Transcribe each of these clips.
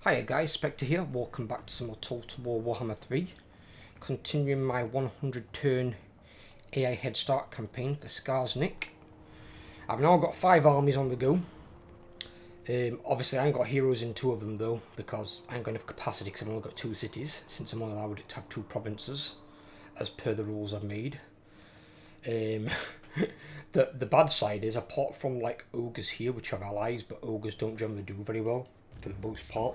Hiya guys, Spectre here, welcome back to some more Total War Warhammer 3. Continuing my 100 turn AI Head Start campaign for Skarsnik. I've now got 5 armies on the go. Obviously I ain't got heroes in 2 of them though, because I ain't got enough capacity because I've only got 2 cities, since I'm only allowed to have 2 provinces, as per the rules I've made. The bad side is, apart from like ogres here, which have allies, but ogres don't generally do very well, for the most part,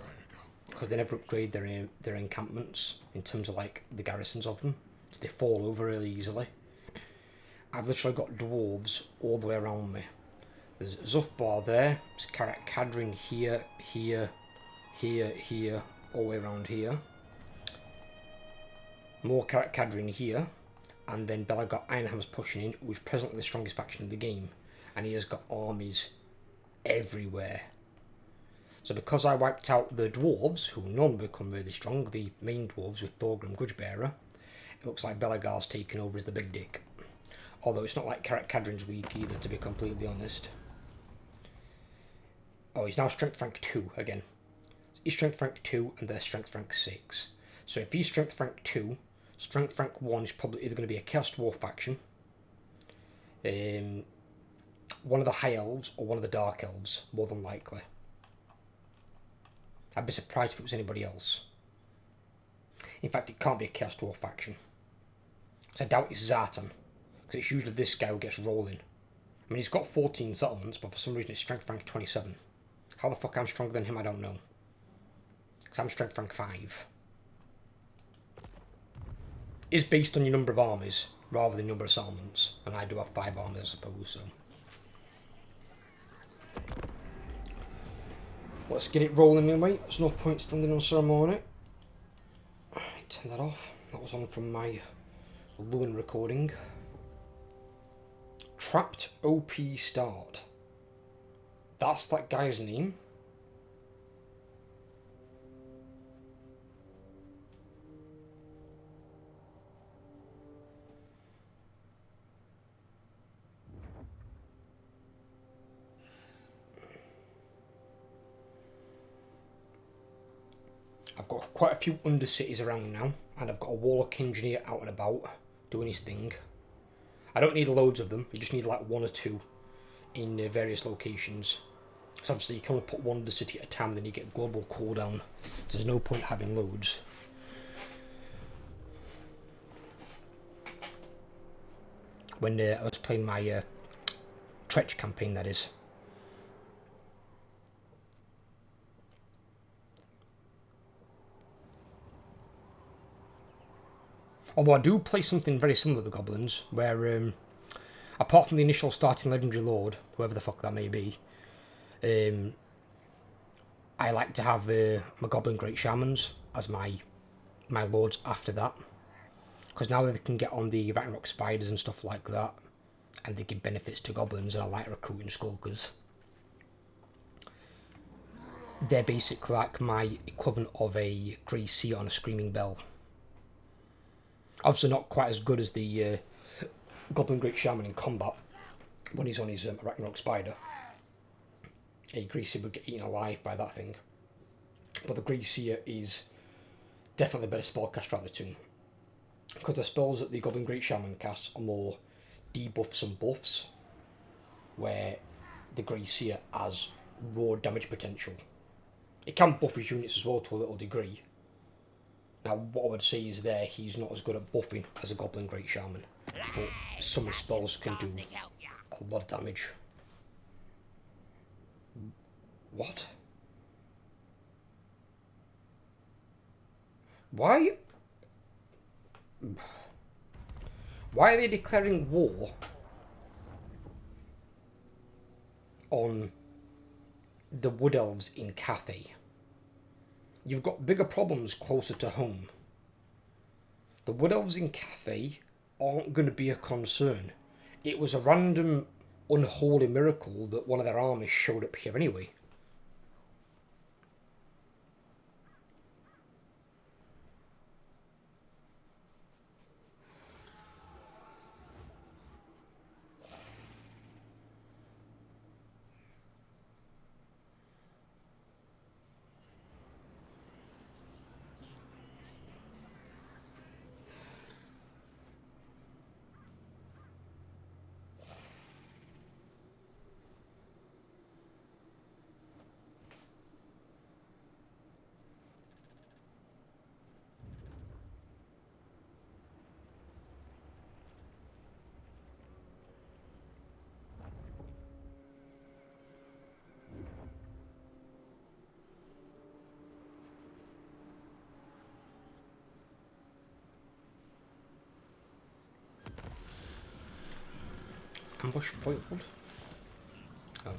because they never upgrade their encampments in terms of like the garrisons of them, so they fall over really easily. I've literally got dwarves all the way around me. There's Zufbar there, there's Karak Kadrin here, here, all the way around here. More Karak Kadrin here, and then Belagar Ironhammer's pushing in, who's presently the strongest faction in the game, and he has got armies everywhere. So because I wiped out the dwarves, who normally become really strong, the main dwarves with Thorgrim Grudgebearer, it looks like Belagar's taken over as the big dick. Although it's not like Karak Kadrin's weak either, to be completely honest. Oh, he's now Strength Rank 2 again. He's Strength Rank 2 and they're Strength Rank 6. So if he's Strength Rank 2, Strength Rank 1 is probably either going to be a Chaos Dwarf faction, one of the High Elves, or one of the Dark Elves, more than likely. I'd be surprised if it was anybody else. In fact, it can't be a Chaos Dwarf faction. Because I doubt it's Zartan. Because it's usually this guy who gets rolling. I mean, he's got 14 settlements, but for some reason it's Strength Rank 27. How the fuck I'm stronger than him, I don't know. Because I'm Strength Rank 5. It's based on your number of armies, rather than number of settlements. And I do have 5 armies, I suppose, so. Let's get it rolling anyway. There's no point standing on ceremony. Turn that off. That was on from my Lewin recording. Trapped OP Start. That's that guy's name. I've got quite a few undercities around now, and I've got a Warlock Engineer out and about, doing his thing. I don't need loads of them, you just need like 1 or 2 in various locations. So obviously you can only put 1 undercity at a time, then you get global cooldown. So there's no point having loads. When I was playing my Tretch campaign, that is. Although I do play something very similar to the Goblins, where apart from the initial starting Legendary Lord, whoever the fuck that may be, I like to have my Goblin Great Shamans as my lords after that. Because now they can get on the Ragnarok Spiders and stuff like that, and they give benefits to Goblins, and I like recruiting Skulkers. They're basically like my equivalent of a Grey Seer on a Screaming Bell. Obviously not quite as good as the Goblin Great Shaman in combat when he's on his Ragnarok Spider. A Grey Seer would get eaten alive by that thing. But the Grey Seer is definitely a better spellcaster out of the 2. Because the spells that the Goblin Great Shaman casts are more debuffs and buffs, where the Grey Seer has raw damage potential. It can buff his units as well to a little degree. Now, what I would say is he's not as good at buffing as a Goblin Great Shaman, but some of his spells can do a lot of damage. What? Why are they declaring war on the Wood Elves in Cathay? You've got bigger problems closer to home. The Wood Elves in Cathay aren't going to be a concern. It was a random, unholy miracle that one of their armies showed up here anyway. Ambush foiled. Oh.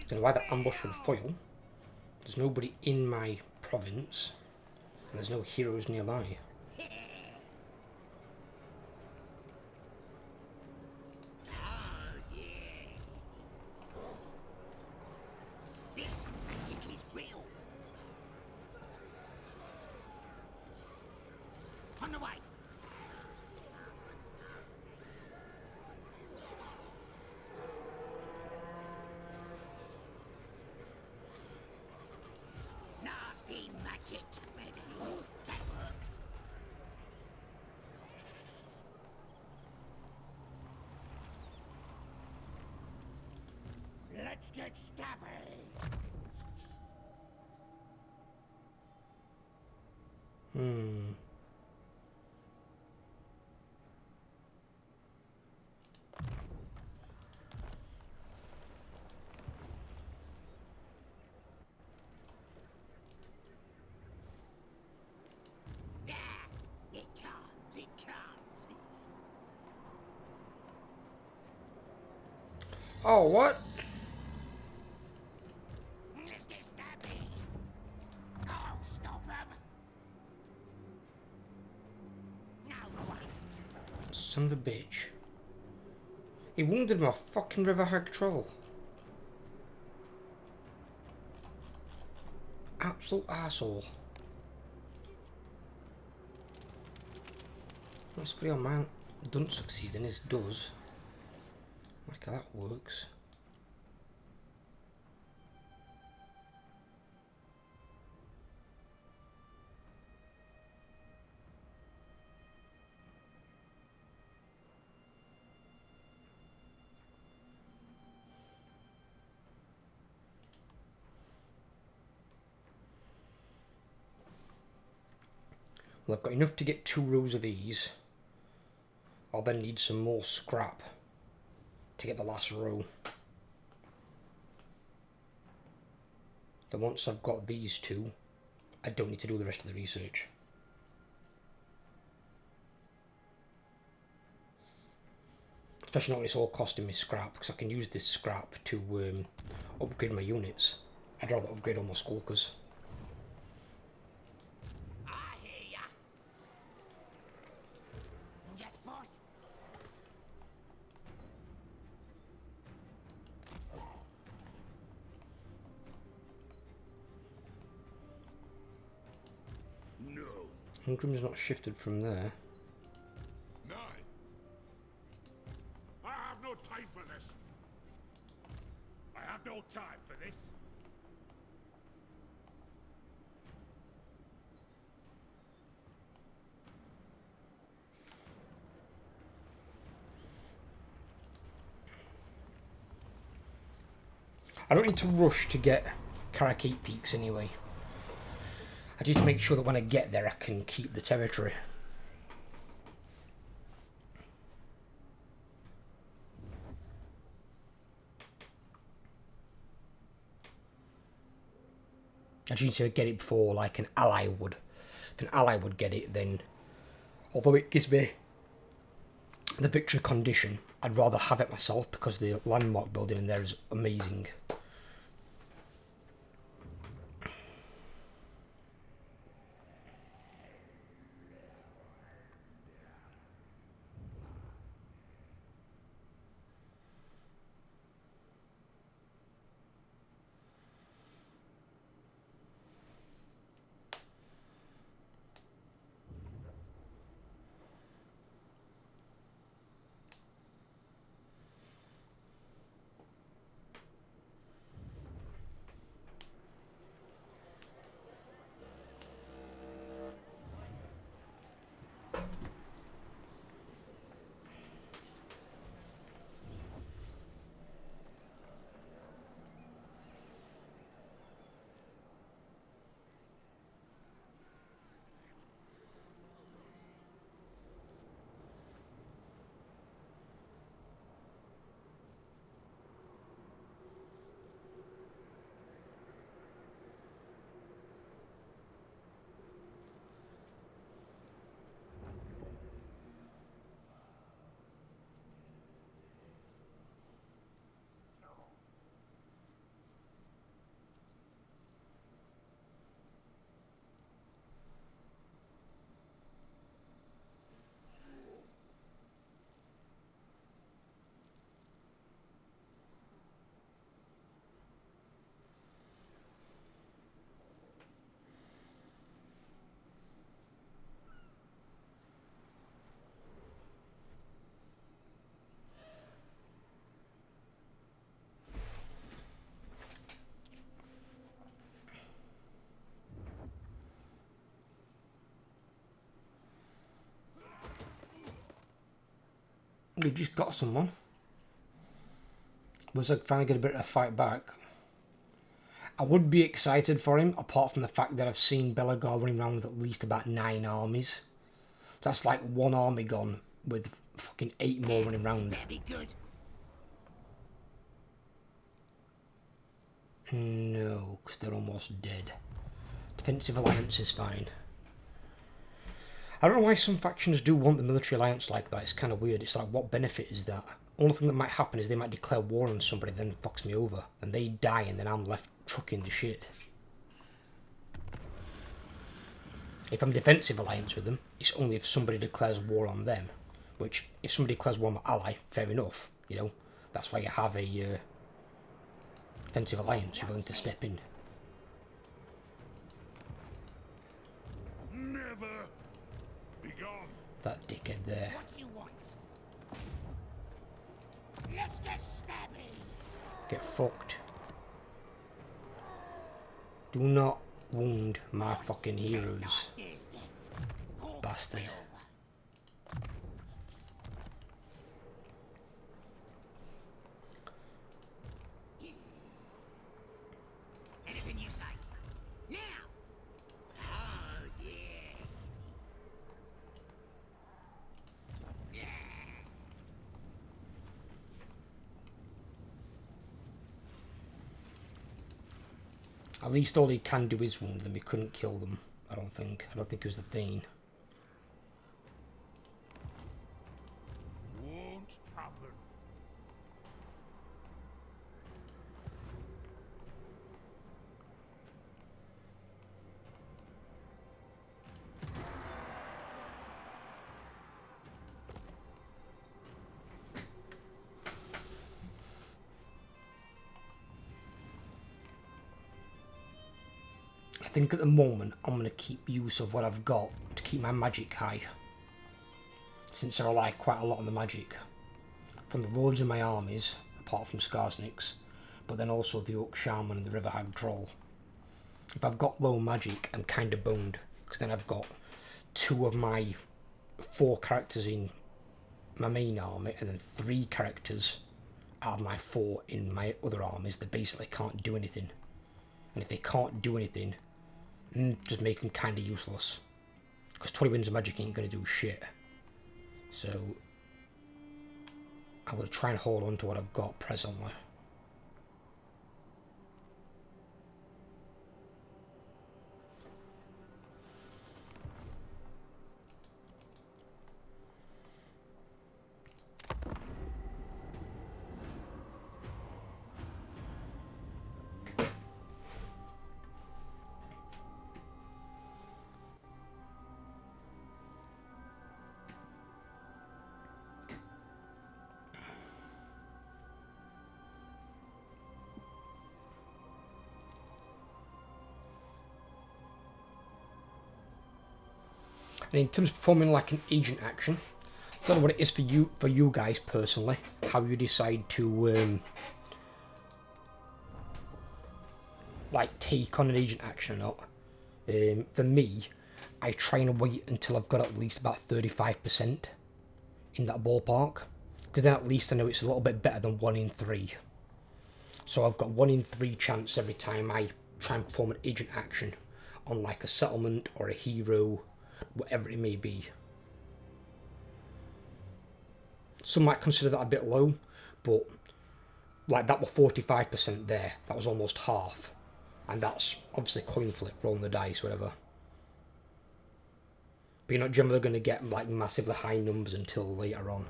Don't know why that ambush would foil. There's nobody in my province. And there's no heroes nearby. Let's get stabby. Oh, what? Let's get stabby. Oh, stop him. Now what? Son of a bitch. He wounded my fucking river hag troll. Absolute arsehole. That's free on mine. Doesn't succeed and his does. Like how that works. Well, I've got enough to get 2 rows of these. I'll then need some more scrap to get the last row. Then once I've got these 2, I don't need to do the rest of the research. Especially not when it's all costing me scrap, because I can use this scrap to upgrade my units. I'd rather upgrade all my skulkers. I hear ya. Yes, boss. No. Ingram's not shifted from there. Nine. I have no time for this. I have no time for this. I don't need to rush to get Karakate Peaks anyway. I just need to make sure that when I get there I can keep the territory. I just need to get it before like an ally would. If an ally would get it, then although it gives me the victory condition, I'd rather have it myself because the landmark building in there is amazing. We just got someone. Was like finally get a bit of a fight back. I would be excited for him, apart from the fact that I've seen Belagor running around with at least about 9 armies. That's like 1 army gone with fucking 8 more running around. Very good. No, because they're almost dead. Defensive alliance is fine. I don't know why some factions do want the military alliance like that. It's kind of weird. It's like, what benefit is that? Only thing that might happen is they might declare war on somebody, then fucks me over, and they die, and then I'm left trucking the shit. If I'm defensive alliance with them, it's only if somebody declares war on them. Which, if somebody declares war on my ally, fair enough. You know, that's why you have a defensive alliance. You're willing to step in. Never be gone. That dickhead there. What you want? Let's get stabby. Get fucked. Do not wound my fucking heroes. Bastard. Anything you say. Now. Oh yeah. At least all he can do is wound them. He couldn't kill them. I don't think. I don't think it was the thing. Won't happen. I think at the moment I'm going to keep use of what I've got to keep my magic high. Since I rely quite a lot on the magic. From the lords of my armies, apart from Skarsnik's, but then also the Oak Shaman and the River Hag Troll. If I've got low magic, I'm kind of boned. Because then I've got 2 of my 4 characters in my main army, and then 3 characters out of my 4 in my other armies that basically can't do anything. And if they can't do anything, just make them kind of useless. Because 20 wins of magic ain't going to do shit. So, I will try and hold on to what I've got presently. And in terms of performing like an agent action, I don't know what it is for you guys personally, how you decide to like take on an agent action or not. For me, I try and wait until I've got at least about 35% in that ballpark, because then at least I know it's a little bit better than 1 in 3. So I've got 1 in 3 chance every time I try and perform an agent action on like a settlement or a hero, whatever it may be. Some might consider that a bit low, but like that was 45% there. That was almost half. And that's obviously coin flip, rolling the dice, whatever. But you're not generally going to get like massively high numbers until later on.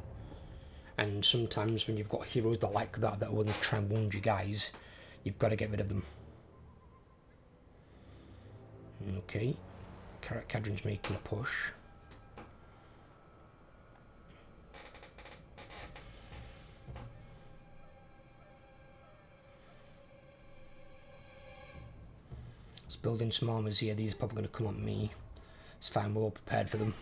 And sometimes when you've got heroes that like that are willing to try and wound you guys, you've got to get rid of them. Okay. Cadron's making a push. It's building some armors here. These are probably going to come on me. It's fine, we're all prepared for them.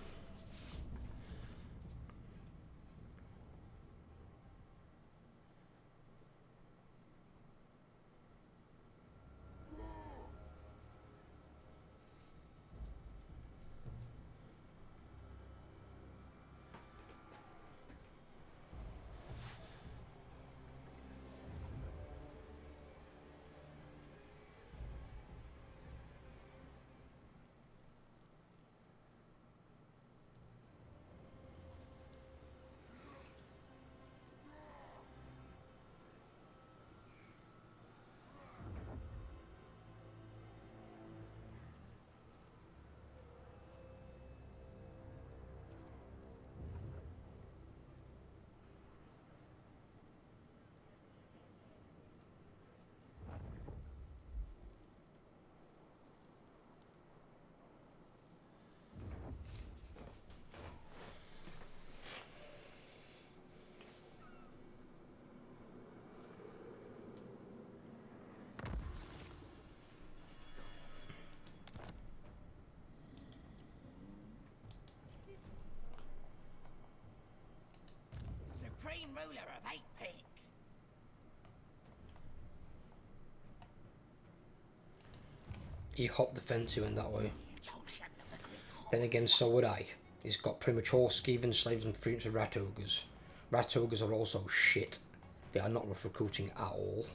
ruler of 8 peaks. He hopped the fence, he went that way. Junction of the Great Hall. Then again, so would I. He's got premature Skeven slaves and fruits of rat ogres. Rat ogres are also shit. They are not worth recruiting at all.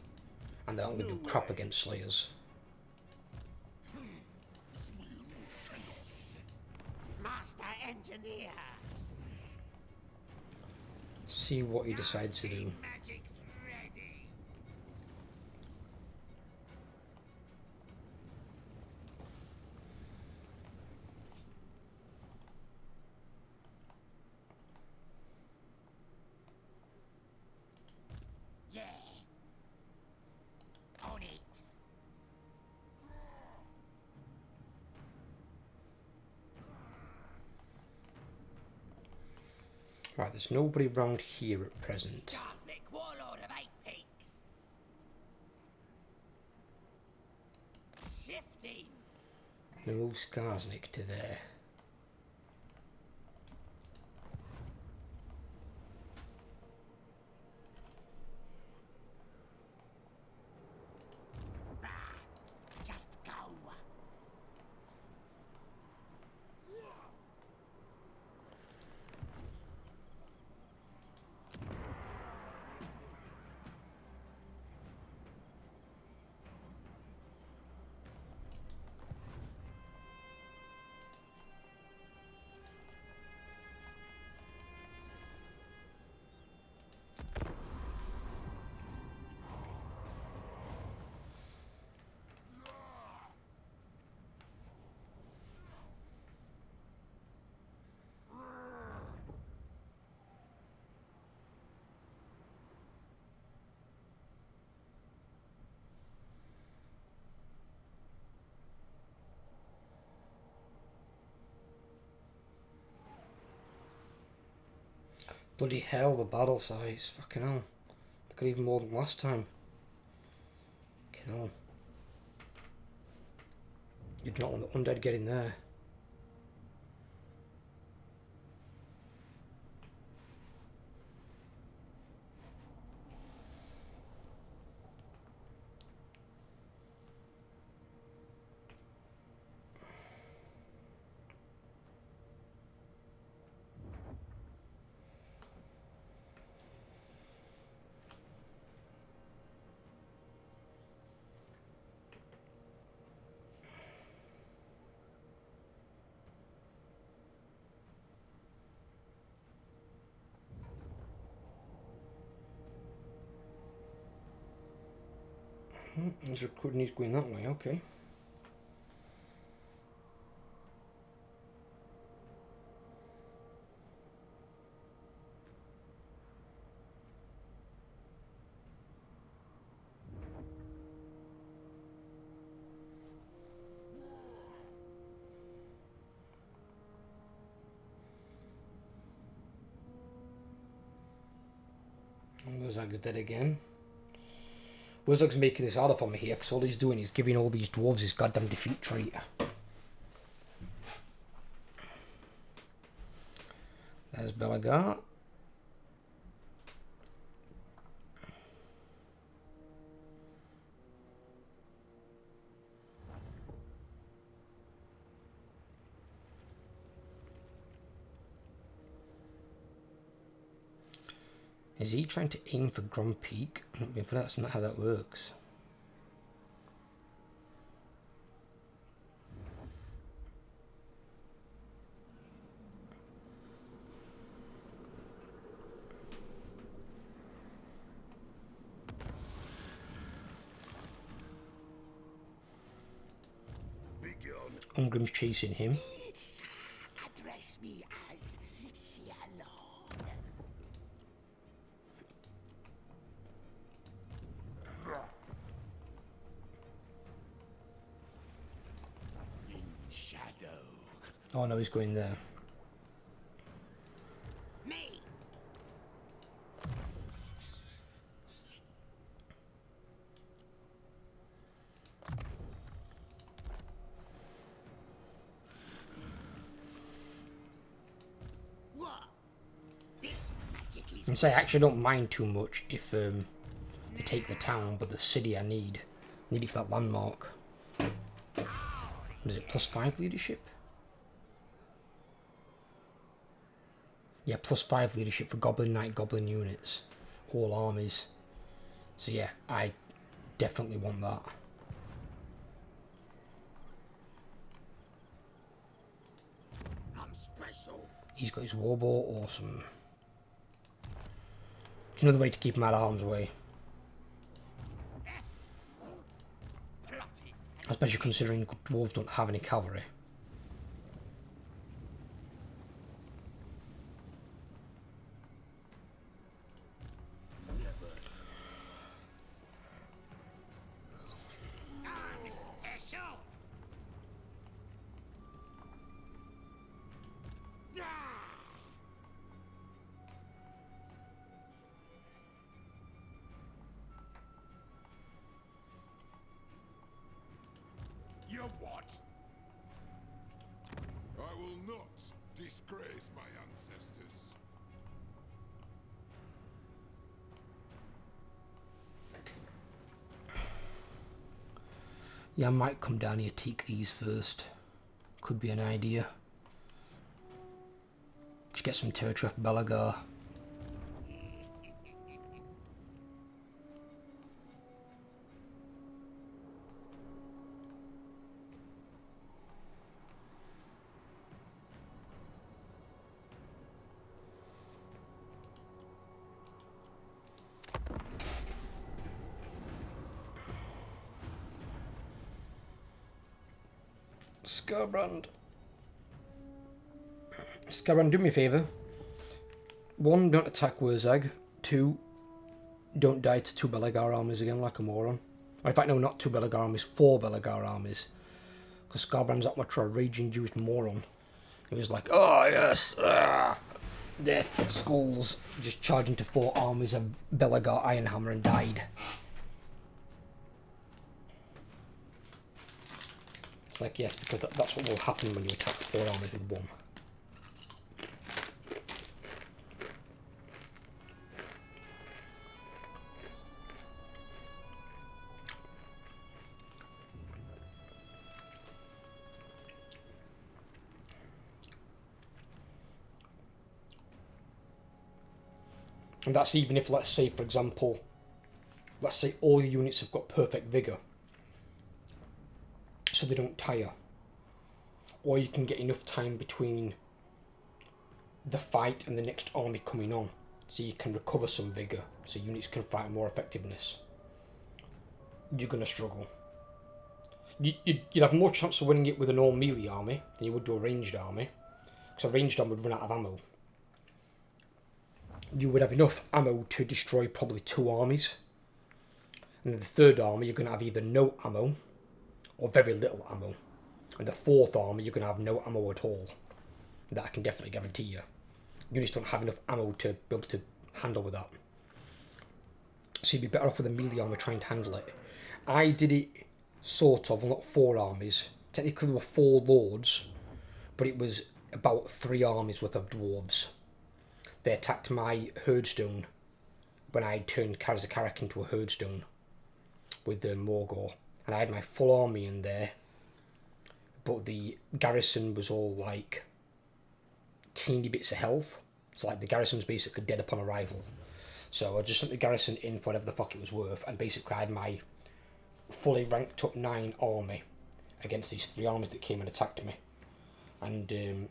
And they aren't going to do crap against slayers. Master Engineer. See what he decides to do. Magic's ready. Yeah. On it. Right, there's nobody around here at present. Skarsnik, warlord of 8 peaks. Shifting. Move Skarsnik to there. Bah. Just go. Bloody hell, the battle size. Fucking hell. They got even more than last time. Fucking hell. You'd not want the undead getting there. He's recruiting, he's going that way, okay. Wozag's dead again. Wozag's making this harder for me here because all he's doing is giving all these dwarves his goddamn defeat trait. There's Belagar. Is he trying to aim for Grom Peak? If that's not how that works. Ungrim's chasing him. Address me as Sir Lord. In shadow. Oh no, he's going there. Me. What? This magic is And say I actually don't mind too much if they take the town, but the city I need it for that landmark. Is it +5 leadership? Yeah, +5 leadership for Goblin Knight, Goblin units, all armies. So yeah, I definitely want that. I'm special. He's got his warbow, awesome. It's another way to keep him out of harm's way. Especially considering dwarves don't have any cavalry. You what? I will not disgrace my ancestors. Yeah, I might come down here, take these first. Could be an idea. Just get some territory off Belagar. Scarbrand, do me a favour. 1, don't attack Wurzag. 2, don't die to 2 Belagar armies again like a moron. Or in fact, no, not 2 Belagar armies, 4 Belagar armies. Because Scarbrand's that much of a rage-induced moron. He was like, oh yes, death, skulls, just charging to 4 armies of Belagar Ironhammer and died. It's like, yes, because that's what will happen when you attack 4 armies with 1. And that's even if, let's say, for example, let's say all your units have got perfect vigour, so they don't tire. Or you can get enough time between the fight and the next army coming on, so you can recover some vigour, so units can fight more effectiveness. You're going to struggle. You'd have more chance of winning it with an all melee army than you would do a ranged army, because a ranged army would run out of ammo. You would have enough ammo to destroy probably 2 armies. And in the 3rd army, you're going to have either no ammo or very little ammo. And the 4th army, you're going to have no ammo at all. That I can definitely guarantee you. Units don't have enough ammo to be able to handle with that. So you'd be better off with a melee army trying to handle it. I did it sort of, well, not 4 armies. Technically there were 4 lords, but it was about 3 armies worth of dwarves. They attacked my herdstone when I turned Karazakarak into a herdstone with Morgor. And I had my full army in there, but the garrison was all like teeny bits of health. So like the garrison's basically dead upon arrival. So I just sent the garrison in for whatever the fuck it was worth, and basically I had my fully ranked up 9 army against these 3 armies that came and attacked me. And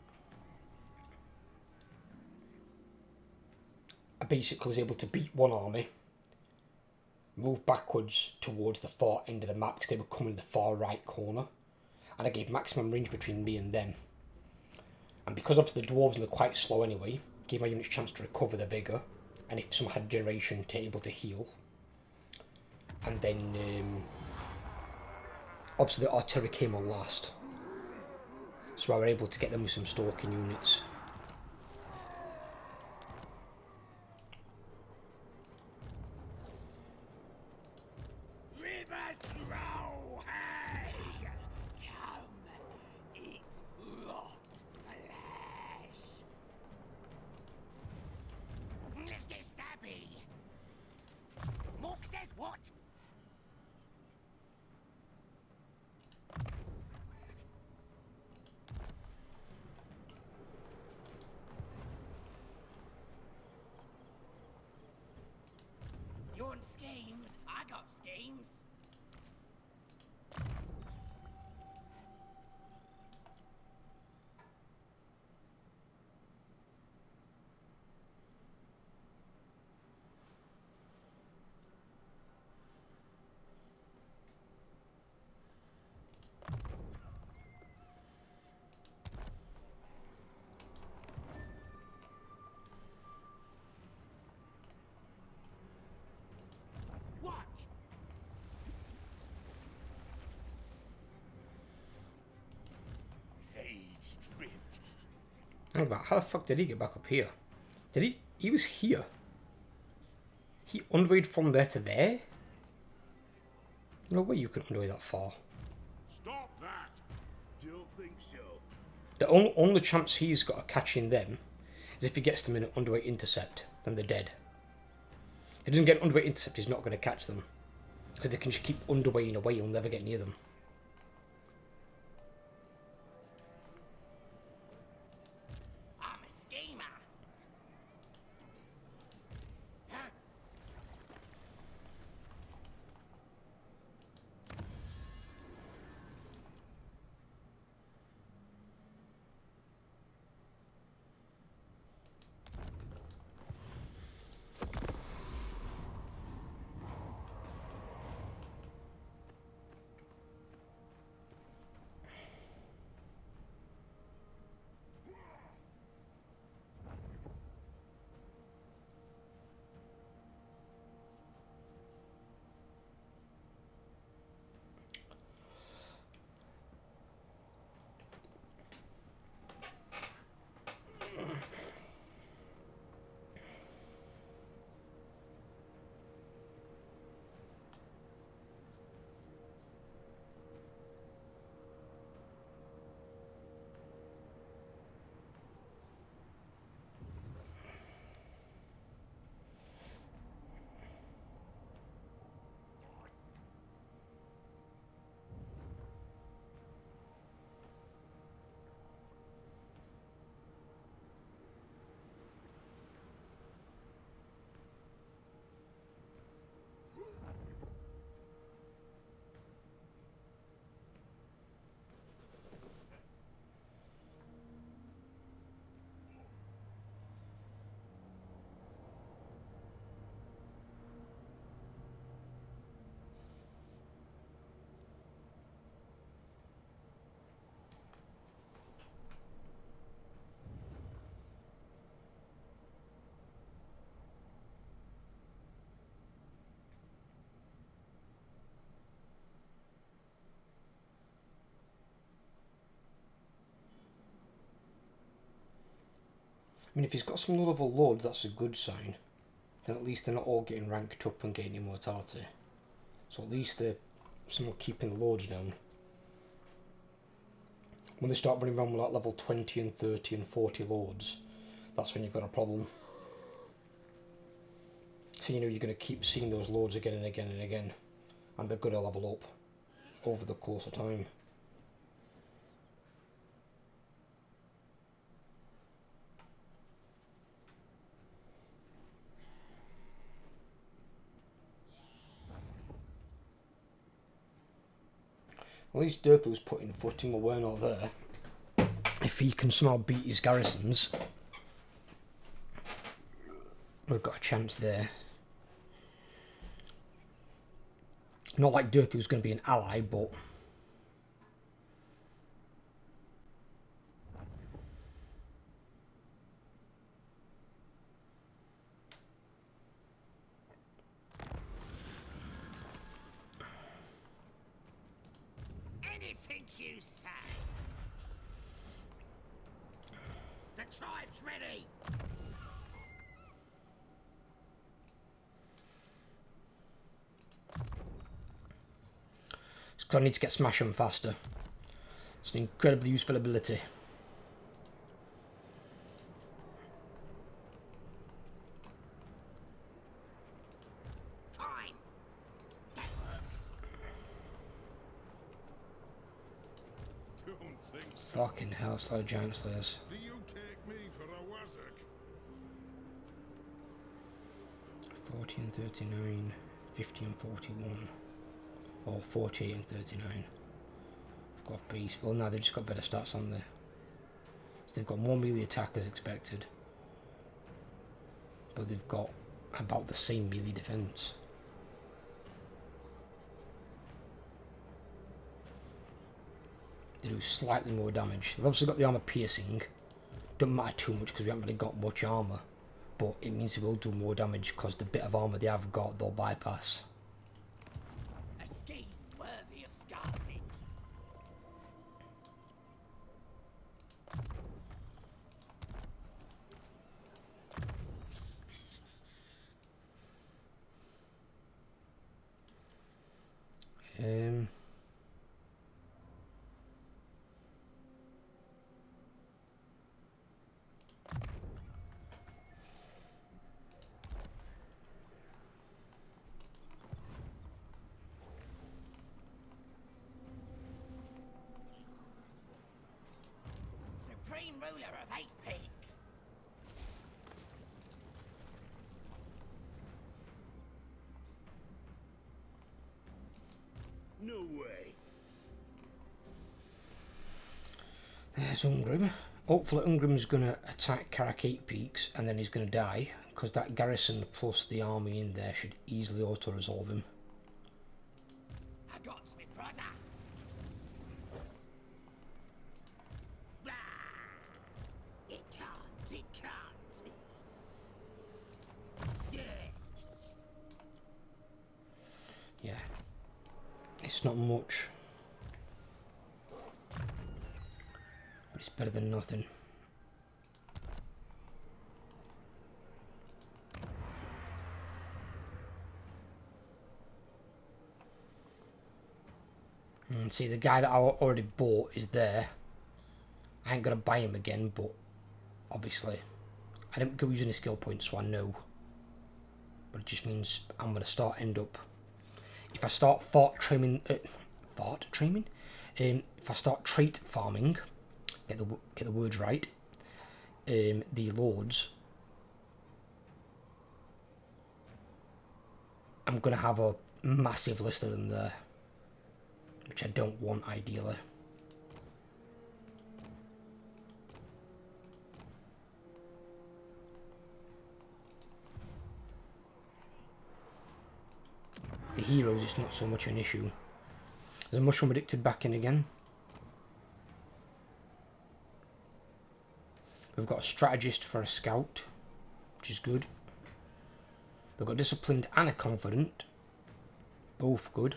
I basically was able to beat 1 army, move backwards towards the far end of the map because they were coming in the far right corner, and I gave maximum range between me and them. And because obviously the dwarves are quite slow anyway, gave my units a chance to recover their vigour, and if some had generation to able to heal. And then obviously the artillery came on last, so I were able to get them with some stalking units. Let's get started. I got schemes. What? Hey, strip. Hang about, how the fuck did he get back up here? Did he? He was here. He underwayed from there to there? No way you can underway that far. Stop that. Don't think so. The only chance he's got of catching them is if he gets them in an underweight intercept, then they're dead. If he doesn't get an underweight intercept, he's not going to catch them. Because they can just keep underweighing away, he'll never get near them. I'm a schemer. Huh? I mean, if he's got some low-level lords, that's a good sign. Then at least they're not all getting ranked up and getting immortality. So at least they're somewhat keeping the lords down. When they start running around with like level 20 and 30 and 40 lords, that's when you've got a problem. So you know you're going to keep seeing those lords again and again and again. And they're going to level up over the course of time. At least Durthu's putting footing where we're not there. If he can somehow beat his garrisons, we've got a chance there. Not like Durthu's going to be an ally, but Anything you say. The tribe's ready. it's because I need to get Smash 'em faster. It's an incredibly useful ability. Fine. That works. Don't think so. Fucking hell, it's like giant slayers. Do you take me for a wazzock? 40 and 39, 50 and 41. Or 48 and 39. Got off base. Well, now they've just got better stats on there. So they've got more melee attack as expected. But they've got about the same melee defense. They do slightly more damage. They've obviously got the armor piercing. Don't matter too much because we haven't really got much armor. But it means they will do more damage because the bit of armor they have got, they'll bypass. A scheme worthy of Skarsnik. Um, Supreme ruler of 8 peaks. No way. There's Ungrim. Hopefully Ungrim's going to attack Karak 8 Peaks and then he's going to die. Because that garrison plus the army in there should easily auto-resolve him. I got me brother. Blah. It can't. Yeah. Yeah. It's not much. But it's better than nothing. And see, the guy that I already bought is there. I ain't gonna buy him again, but obviously I didn't go using any skill points, so I know. But it just means I'm gonna end up. If I start if I start trait farming, get the words right, the lords, I'm gonna have a massive list of them there, which I don't want ideally. The heroes, it's not so much an issue. There's a mushroom addicted back in again. We've got a strategist for a scout, which is good. We've got disciplined and a confident, both good.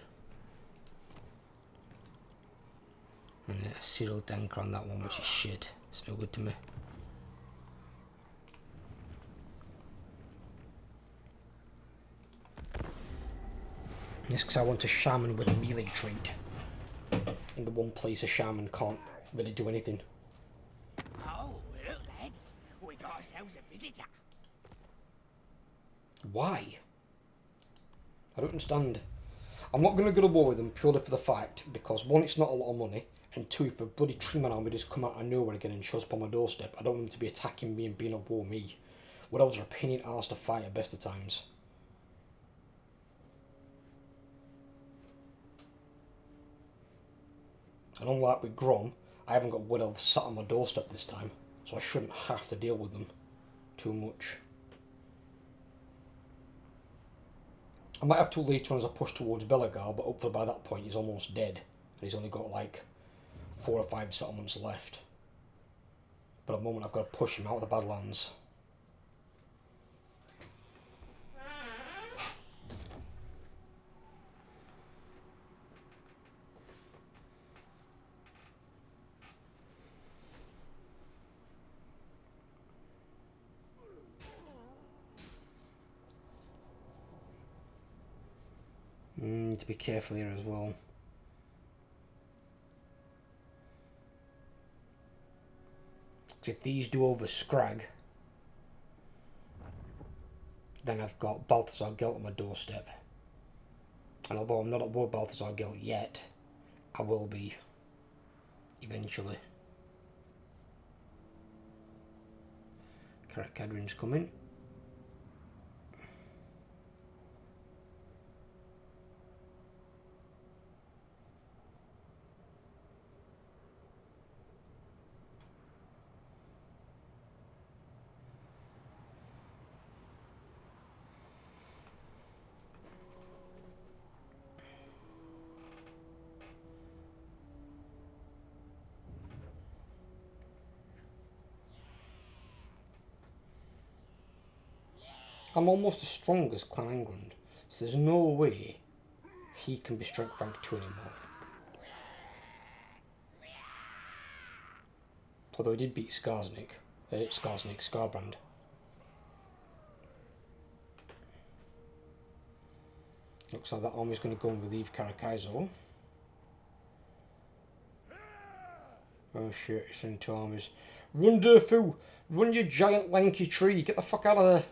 And a serial tanker on that one, which is shit. It's no good to me. Yes, because I want a shaman with a melee trait. In the one place a shaman can't really do anything. Oh, look, lads. We got ourselves a visitor. Why? I don't understand. I'm not going to go to war with them purely for the fact, because one, it's not a lot of money, and two, if a bloody Treeman army just come out of nowhere again and shows up on my doorstep, I don't want them to be attacking me and being at war with me. What else are a pain in the arse to fight at best of times? And unlike with Grom, I haven't got Wood Elves sat on my doorstep this time, so I shouldn't have to deal with them too much. I might have to later on as I push towards Belagar, but hopefully by that point he's almost dead. And he's only got like 4 or 5 settlements left. But at the moment I've got to push him out of the Badlands. Need to be careful here as well. If these do over Scrag, then I've got Balthazar Gelt on my doorstep. And although I'm not at war with Balthazar Gelt yet, I will be eventually. Karak Kadrin's coming. I'm almost as strong as Clan Angrand, so there's no way he can be strength rank 2 anymore. Although he did beat Skarsnik. Scarbrand. Looks like that army's going to go and relieve Karakaizo. Oh shit, it's in 2 armies. Run, Durfu! Run, you giant lanky tree! Get the fuck out of there!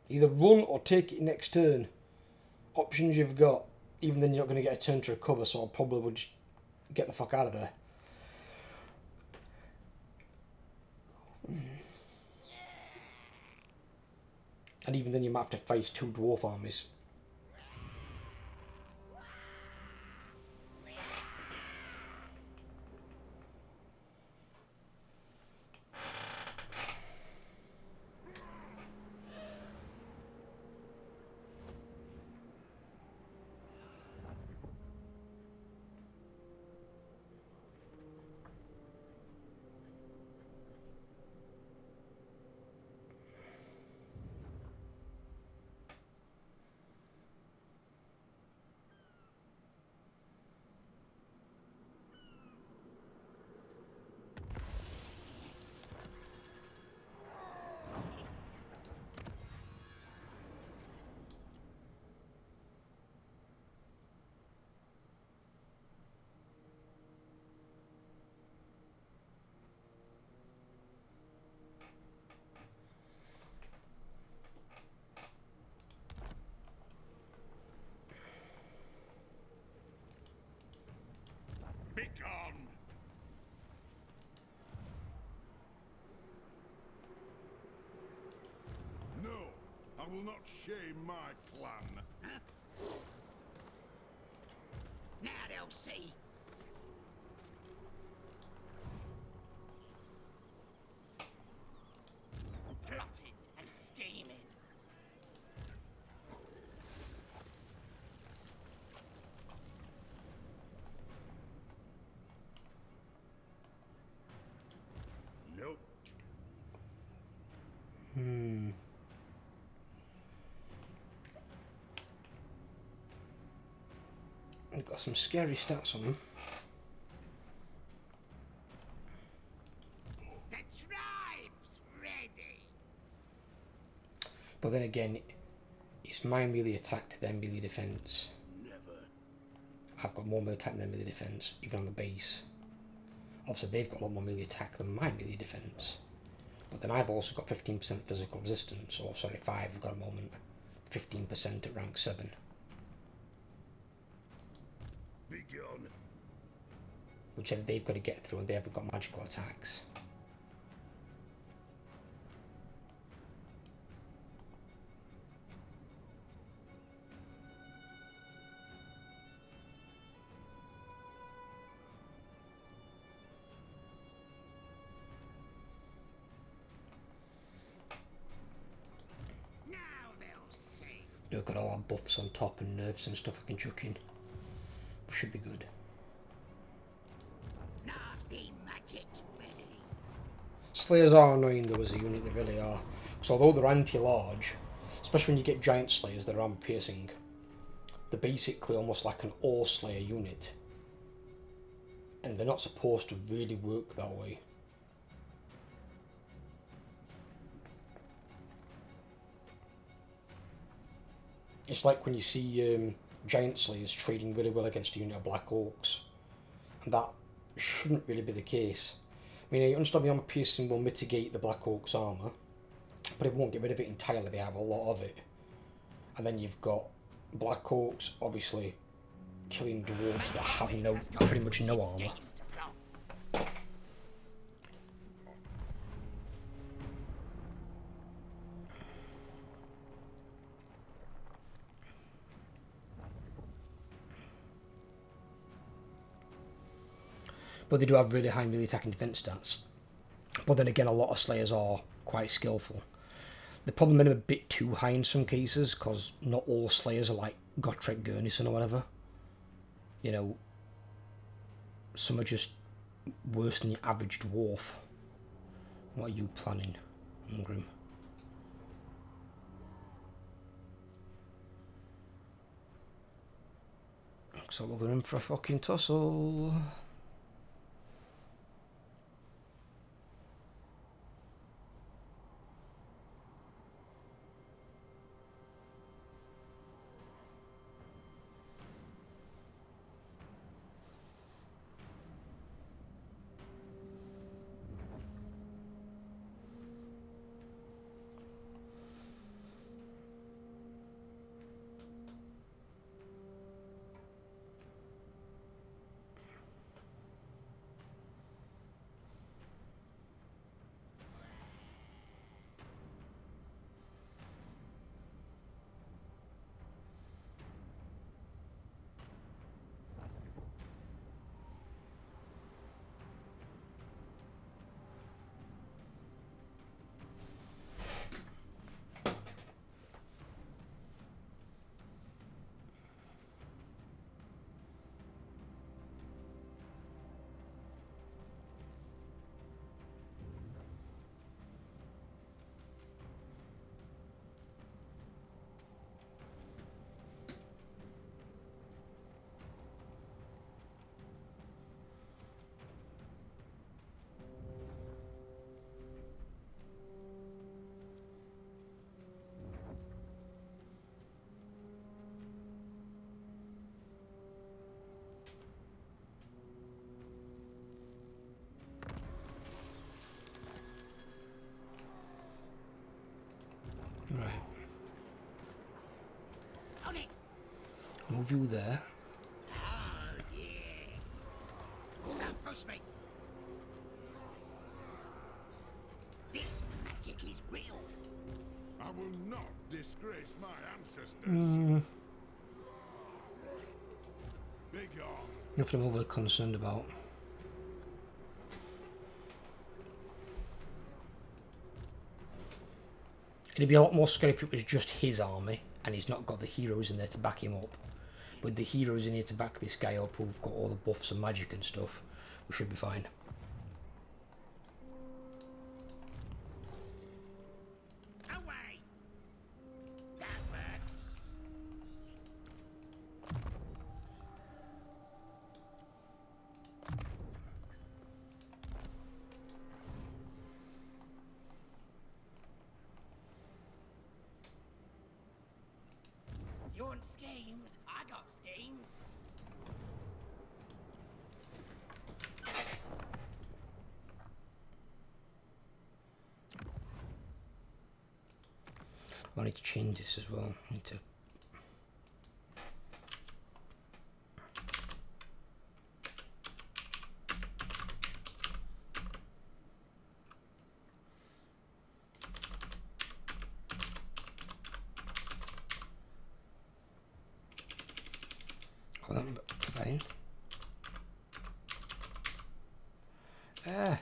Either run or take it next turn. Options you've got. Even then you're not going to get a turn to recover, so I probably would just get the fuck out of there. And even then you might have to face 2 dwarf armies. Be gone! No, I will not shame my clan. Now they'll see. Plotting and scheming. Nope. I've got some scary stats on him. The tribe's ready. But then again, it's my melee attack to their melee defense. Never. I've got more melee attack than their melee defense, even on the base. Obviously, they've got a lot more melee attack than my melee defense. But then I've also got 15% physical resistance, or sorry, 5, I've got a moment. 15% at rank 7. Be gone. Which they've got to get through, and they haven't got magical attacks. Now they'll see. They've got all our buffs on top and nerfs and stuff I can chuck in. Should be good. Nasty magic's ready. Slayers are annoying though as a unit, they really are. Because although they're anti-large, especially when you get giant slayers that are armor piercing, they're basically almost like an all-slayer unit. And they're not supposed to really work that way. It's like when you see giant slayers trading really well against a unit of Black Orcs. And that shouldn't really be the case. I mean, I understand the armor piercing will mitigate the Black Orcs armor, but it won't get rid of it entirely. They have a lot of it. And then you've got Black Orcs, obviously, killing dwarves that have pretty much no armor. Schemes to plot. But they do have really high melee attack and defense stats. But then again, a lot of slayers are quite skillful. They're probably made a bit too high in some cases, because not all slayers are like Gotrek Gurnison or whatever. You know, some are just worse than your average dwarf. What are you planning, Grim? So we're going for a fucking tussle. Right. On it. Move you there. Oh, yeah. Don't push me. This magic is real. I will not disgrace my ancestors. Big on. Nothing I'm overly concerned about. It'd be a lot more scary if it was just his army and he's not got the heroes in there to back him up. With the heroes in here to back this guy up who've got all the buffs and magic and stuff, we should be fine. Away. That works. You want schemes? I got schemes. I need to change this as well. I need to. Hold on, put that in. Ah.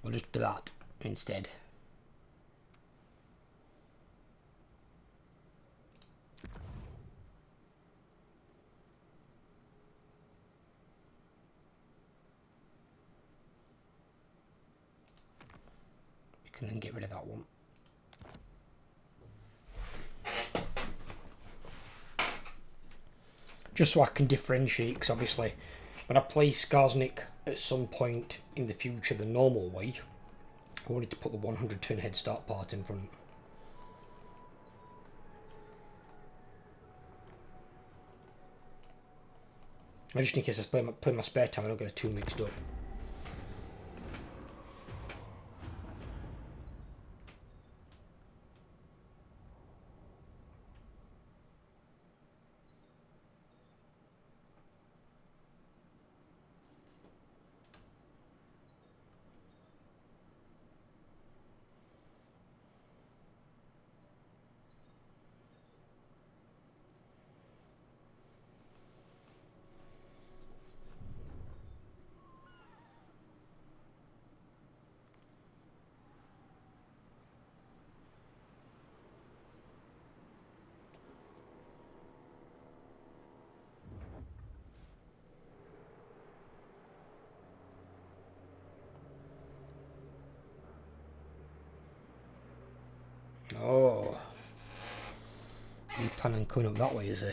We'll just do that instead. You can then get rid of that one. Just so I can differentiate, because obviously when I play Skarsnik at some point in the future the normal way, I wanted to put the 100 turn head start part in front. I just in case I play my spare time I don't get too mixed up. Oh. Is he planning on coming up that way, is he?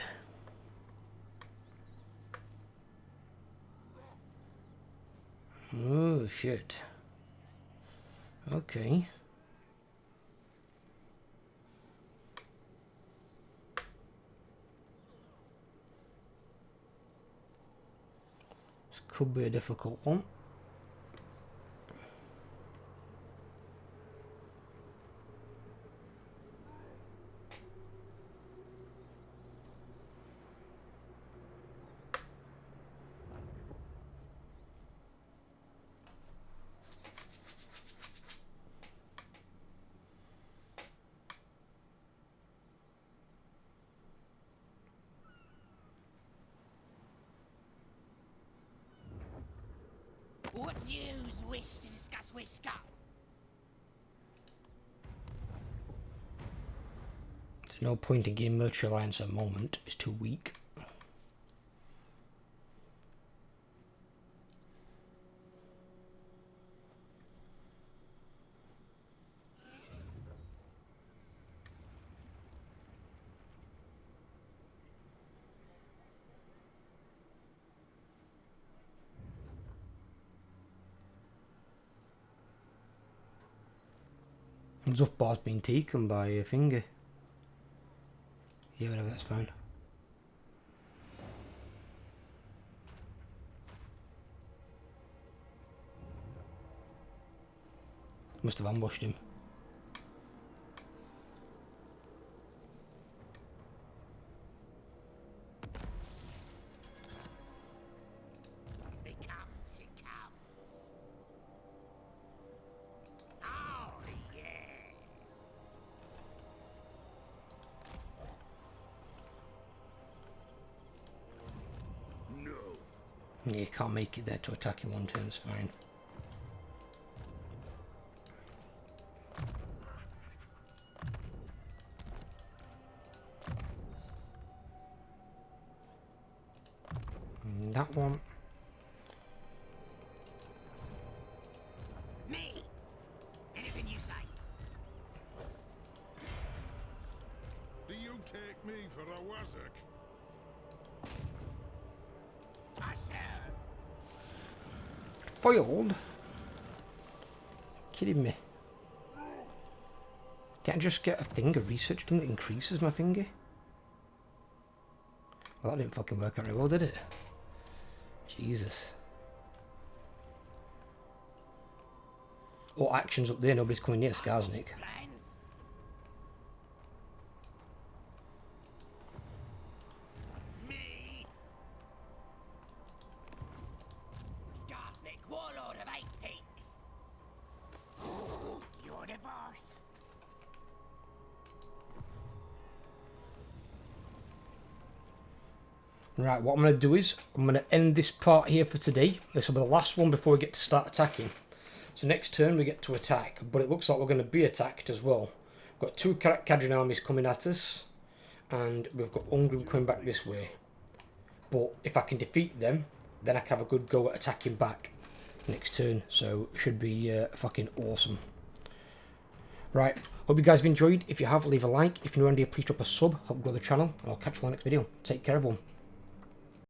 Oh, shit. Okay. This could be a difficult one. What news wish to discuss with Scott? There's no point in getting military alliance at the moment. It's too weak. Zuff bar's been taken by a finger. Yeah, whatever, that's fine. Must have ambushed him. It comes, it comes. Oh, yes. No. Yeah, you can't make it there to attack in one turn, it's fine. And that one. Me. Anything you say. Do you take me for a wazzock? I serve. Foiled? Kidding me? Can't I just get a finger research done that increases my finger? Well, that didn't fucking work out very well, did it? Jesus. All actions up there, nobody's coming near Skarsnik. Plans? Me. Skarsnik, warlord of 8 Peaks. You're the boss. Right, what I'm going to do is, I'm going to end this part here for today. This will be the last one before we get to start attacking. So next turn we get to attack, but it looks like we're going to be attacked as well. We've got 2 Cadron armies coming at us, and we've got Ungrim coming back this way. But if I can defeat them, then I can have a good go at attacking back next turn. So it should be fucking awesome. Right, hope you guys have enjoyed. If you have, leave a like. If you're new around here, please drop a sub, help grow the channel, and I'll catch you on the next video. Take care everyone.